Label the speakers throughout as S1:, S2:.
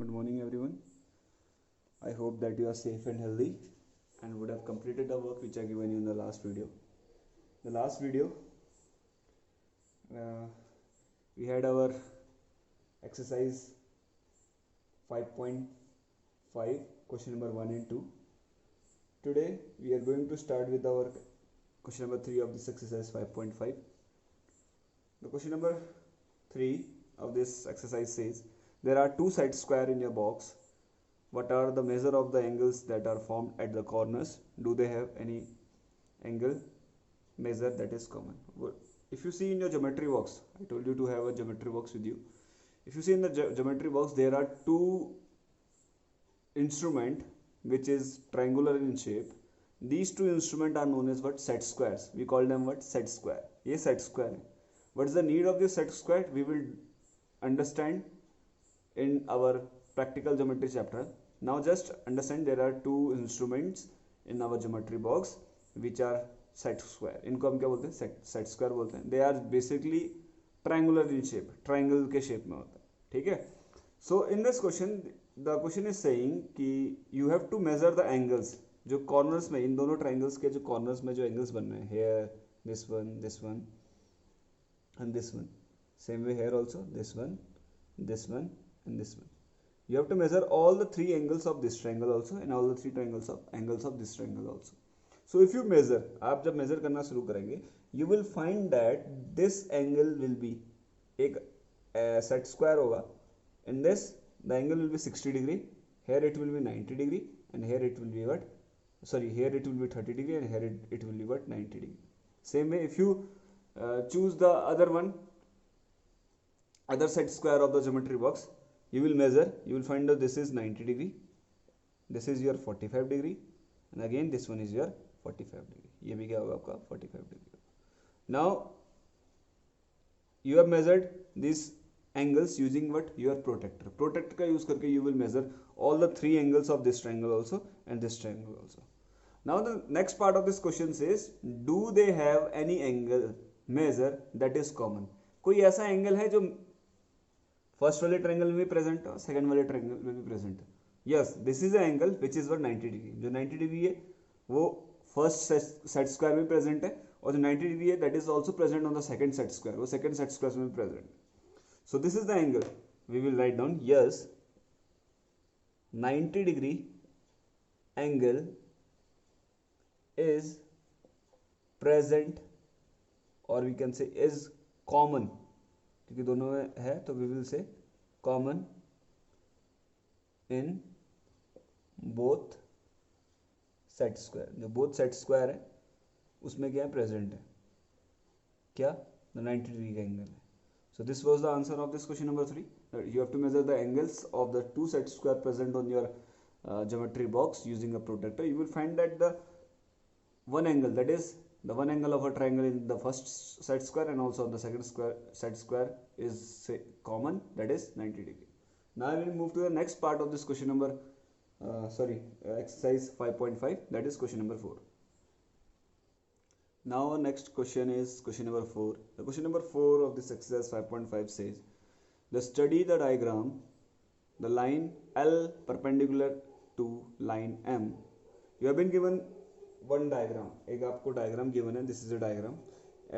S1: Good morning, everyone. I hope that you are safe and healthy and would have completed the work which I given you in the last video. The last video, uh, we had our exercise 5.5, question number 1 and 2. Today, we are going to start with our question number 3 of this exercise 5.5. The question number 3 of this exercise says, there are two set square in your box. What are the measure of the angles that are formed at the corners? Do they have any angle measure that is common? If you see in your geometry box, I told you to have a geometry box with you. If you see in the geometry box, there are two instrument which is triangular in shape. These two instruments are known as what? Set squares. We call them what? Set square. ये set square है. What is the need of this set square? We will understand in our practical geometry chapter. Now just understand there are two instruments in our geometry box which are set square. इनको हम क्या बोलते हैं? Set square बोलते हैं. They are basically triangular in shape. Triangle के shape में होता है. ठीक है? So in this question, the question is saying कि you have to measure the angles. जो corners में इन दोनों triangles के जो corners में जो angles बन रहे हैं, here this one and this one. Same way here also this one and this one. You have to measure all the three angles of this triangle also and all the three angles of this triangle also. So if you measure, आप जब measure करना शुरू करेंगे, you will find that this angle will be एक set square होगा. In this, the angle will be 60 degree. Here it will be 90 degree, and here it will be what? Sorry, here it will be 30 degree, and here it will be what? 90 degree. Same way, if you choose the other set square of the geometry box, you will measure, you will find that this is 90 degree, this is your 45 degree, and again this one is your 45 degree. ये भी क्या होगा आपका 45 degree. Now you have measured these angles using what? Your protractor. Protractor का use करके you will measure all the three angles of this triangle also and this triangle also. Now the next part of this question says, do they have any angle measure that is common? कोई ऐसा angle है जो first वाले triangle में भी present है, second वाले triangle में भी प्रेजेंट है. Yes, this is a angle which is 90 degree. जो 90 डिग्री है वो फर्स्ट सेट स्क्वायर में प्रेजेंट है, और जो 90 डिग्री है that is also present on the second set square, वो सेकंड सेट स्क्वायर में present. So this is the angle. We will write down, yes 90 degree angle is present, और we can say is common, क्योंकि दोनों में है तो we will say common in both set square. जो both set square है उसमें क्या है? प्रेजेंट है. क्या? द 90 डिग्री का एंगल है. So this was the answer of this question number 3. You have to measure the angles of the two set square present on your geometry box using a protractor. You will find that the one angle, that is the one angle of a triangle in the first set square and also the second set square is common, that is 90 degree. Now I will move to the next part of this question number exercise 5.5, that is question number 4. Now our next question is question number 4. The question number 4 of this exercise 5.5 says, the study the diagram, the line L perpendicular to line M. You have been given one diagram. एक आपको diagram given है. This is a diagram,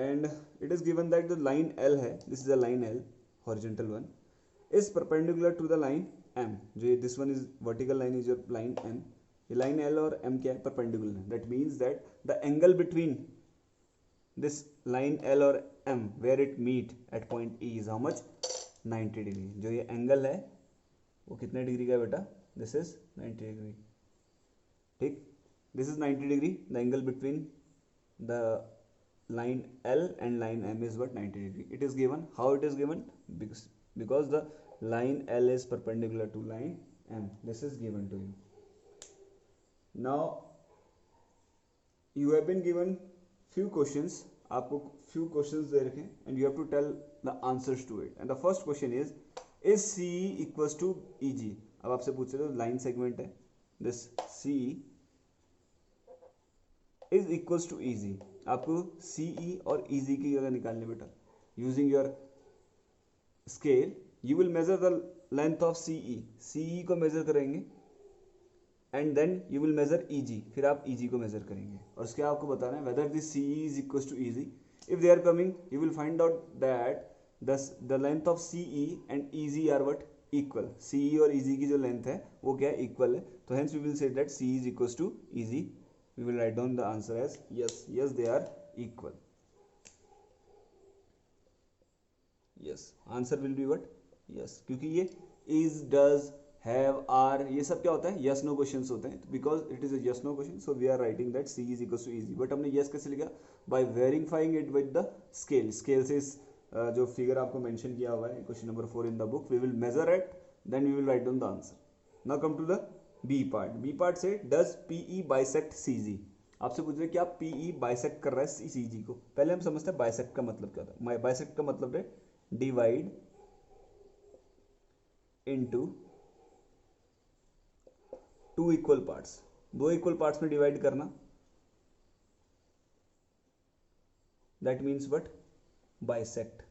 S1: and it is given that the line L है. This is a line L, horizontal one, is perpendicular to the line M. जो this one is vertical line is your line M. ये line L और M क्या है? Perpendicular है. That means that the angle between this line L और M where it meet at point E is how much? 90 degree. जो ये angle है वो कितने डिग्री का है बेटा? This is 90 degree. ठीक? This is 90 degree. The angle between the line L and line M is what? 90 degree. It is given. How it is given? Because the line L is perpendicular to line M. This is given to you. Now you have been given few questions. आपको few questions दे रखे हैं and you have to tell the answers to it. And the first question is CE equals to EG? अब आपसे पूछ रहे हो line segment है, this CE is equals to EG. आपको CE और EG की जगह निकालने बेटा. Using your scale, you will measure the length of CE को मेजर करेंगे and then you will measure EG, फिर आप ईजी को मेजर करेंगे और उसके आपको बताना है whether this CE is equal to EG. If they are coming you will find out that the length of CE and EG are what equal. CE और ईजी की जो लेंथ है वो क्या है, इक्वल है. तो hence we will say that C is equal to EG. We will write down the answer as yes. Yes they are equal. Yes answer will be what yes, क्योंकि ये इज डज हैव आर ये सब क्या होता है, yes no questions होते हैं. Because it is a yes no question so we are writing that C is equal to EG. But हमने यस कैसे लिखा, by verifying it with the scale. Scale से जो फिगर आपको मेंशन किया हुआ है question number 4 in the book, we will measure it then we will write down the answer. Now come to the B part. B part से does PE bisect CG. आपसे पूछ रहे क्या पीई बाइसेक्ट कर रहा है सीजी को. पहले हम समझते हैं बाइसेक्ट का मतलब क्या होता है. बाइसेक्ट का मतलब है divide into two equal parts. दो इक्वल पार्ट्स में डिवाइड करना. That means what, bisect.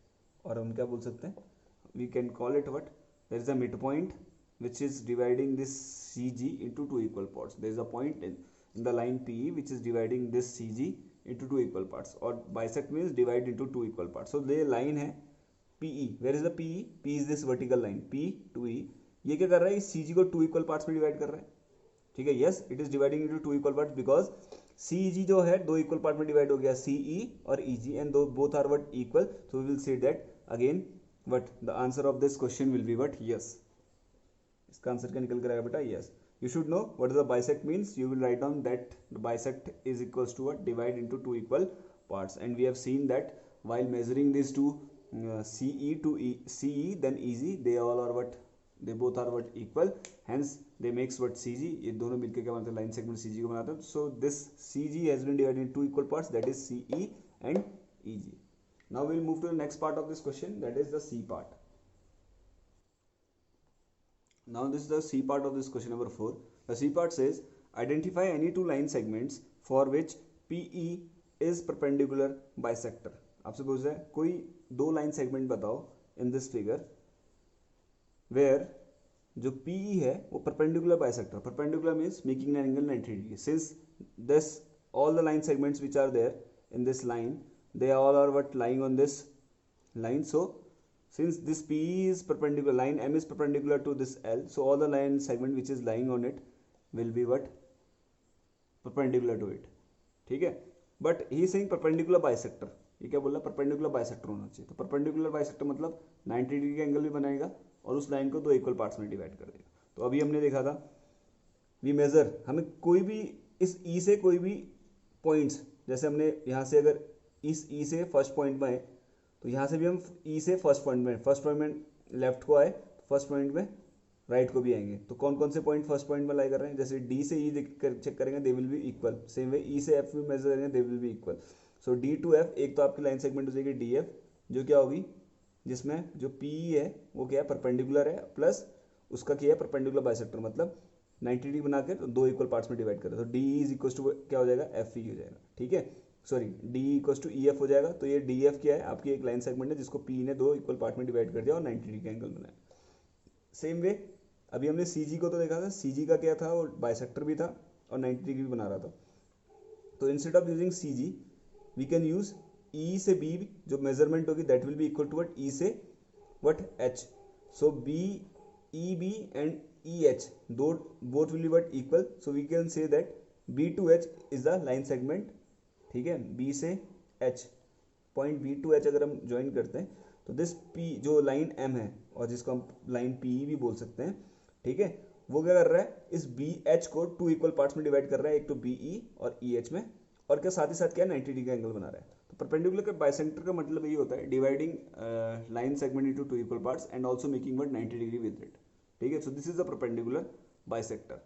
S1: और हम क्या बोल सकते हैं, we can call it what, there is a midpoint which is dividing this CG into two equal parts. There is a point in the line PE which is dividing this CG into two equal parts. और bisect means divide into two equal parts. So ये line है PE. Where is the PE? P is this vertical line. P to E. ये क्या कर रहा है, इस CG को two equal parts में divide कर रहा है. ठीक है. Yes, it is dividing into two equal parts because CG जो है दो equal part में divide हो गया, CE और EG, and both are what equal. So we will say that again. But the answer of this question will be what? Yes. इसका answer क्या निकल कर आएगा बेटा, yes. You should know what is the bisect means. You will write down that the bisect is equals to what, divide into two equal parts. And we have seen that while measuring this to CE to CE then EG, they all are what, they both are what equal, hence they makes what CG. ये दोनों मिलकर क्या बनाते हैं, line segment CG को बनाते हैं. So this CG has been divided into two equal parts, that is CE and EG. Now we will move to the next part of this question, that is the C part. Now this is the C part of this question number 4. The C part says identify any two line segments for which PE is perpendicular bisector. आपसे पूछ रहा है कोई दो line segment बताओ in this figure where जो PE है वो perpendicular bisector. Perpendicular means making an angle 90 degree. Since this all the line segments which are there in this line, they all are what, lying on this line. So since this PE is perpendicular, line M is perpendicular to this L, so all the line segment which is lying on it will be what, perpendicular to it. ठीक है. But he is saying perpendicular bisector. ये क्या बोल रहा है, perpendicular bisector होना चाहिए. तो परपेंडिकुलर बाइसेक्टर मतलब 90 डिग्री का एंगल भी बनाएगा और उस लाइन को दो इक्वल पार्ट्स में डिवाइड कर देगा. तो अभी हमने देखा था वी मेजर, हमें कोई भी इस E से कोई भी पॉइंट्स, जैसे हमने यहाँ से अगर इस E से फर्स्ट पॉइंट में आए तो यहाँ से भी हम E से फर्स्ट पॉइंट में लेफ्ट को आए, फर्स्ट पॉइंट में राइट को भी आएंगे. तो कौन कौन से पॉइंट फर्स्ट पॉइंट में लाई कर रहे हैं, जैसे D से E चेक करेंगे they will be equal. Same way E से F भी मेजर करेंगे they will be equal. So D to F एक तो आपकी लाइन सेगमेंट हो जाएगी DF, जो क्या होगी, जिसमें जो PE है वो क्या है, परपेंडिकुलर है, प्लस उसका क्या है, परपेंडिकुलर बाइसेक्टर, मतलब 90 डिग्री बना के दो इक्वल पार्ट्स में डिवाइड करें. तो DE इज इक्वल टू क्या हो जाएगा, FE हो जाएगा. ठीक है, sorry DE equal to EF हो जाएगा. तो ये DF क्या है, आपकी एक लाइन सेगमेंट है जिसको PE ने दो इक्वल पार्ट में डिवाइड कर दिया और 90 डिग्री का एंगल बनाया. सेम वे अभी हमने CG को तो देखा था, CG का क्या था, वो बाइसेक्टर भी था और 90 डिग्री भी बना रहा था. तो instead of using CG we can use E से B जो मेजरमेंट होगी that will be equal to what, E से what, H. So EB and EH both will be what, equal. So we can say that B to H is the line segment. ठीक है, B से H, point B to H अगर हम join करते हैं तो this P जो line M है और जिसको हम लाइन PE भी बोल सकते हैं, ठीक है, वो क्या कर रहा है, इस BH को टू इक्वल पार्ट्स में डिवाइड कर रहा है, एक तो BE और EH में, और क्या साथ ही साथ क्या 90 डिग्री का एंगल बना रहा है. तो परपेंडिकुलर के बाइसेक्टर का मतलब यही होता है, dividing line segment into two equal parts and also making what, 90 degree with it. ठीक है. So this is the perpendicular bisector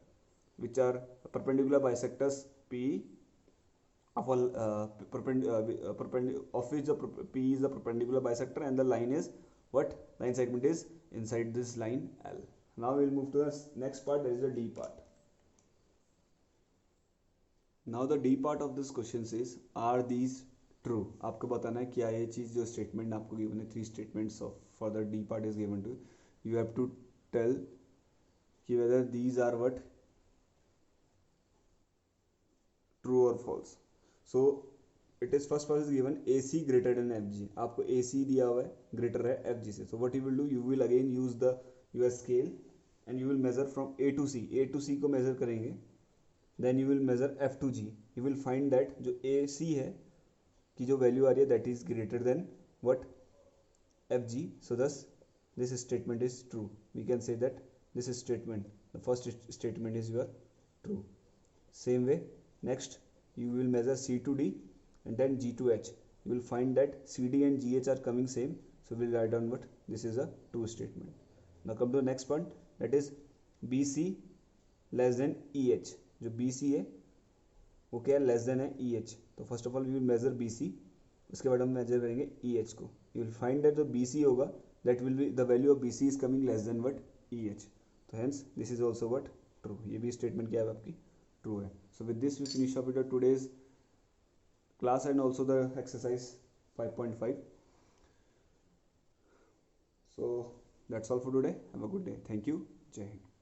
S1: which are perpendicular bisectors PE of which the PE is the perpendicular bisector and the line is what, line segment is inside this line L. Now we will move to the next part, that is the D part. Now the D part of this question says are these true. आपको बताना है क्या ये चीज़ जो statement आपको given है, 3 statements of for the D part is given to you have to tell कि whether these are what true or false. So it is first part is given AC greater than FG. आपको AC दिया हुआ है greater है FG से. So what you will do, you will again use the your scale and you will measure from A to C. A to C को measure करेंगे. Then you will measure F to G. You will find that जो AC है की जो value आ रही है that is greater than what FG. So thus this statement is true. We can say that this statement, the first statement is your true. Same way, next you will measure C to D and then G to H. You will find that CD and GH are coming same. So we will write down what this is a true statement. Now come to the next point, that is BC less than EH. जो BC है वो क्या है, less than है EH. तो first of all we will measure BC, उसके बाद हम measure करेंगे EH को. You will find that जो BC होगा that will be the value of BC is coming less than what EH. So hence this is also what true. ये भी statement क्या है आपकी true है. So with this we finish up with today's class and also the exercise 5.5. So that's all for today. Have a good day. Thank you. Jai Hind.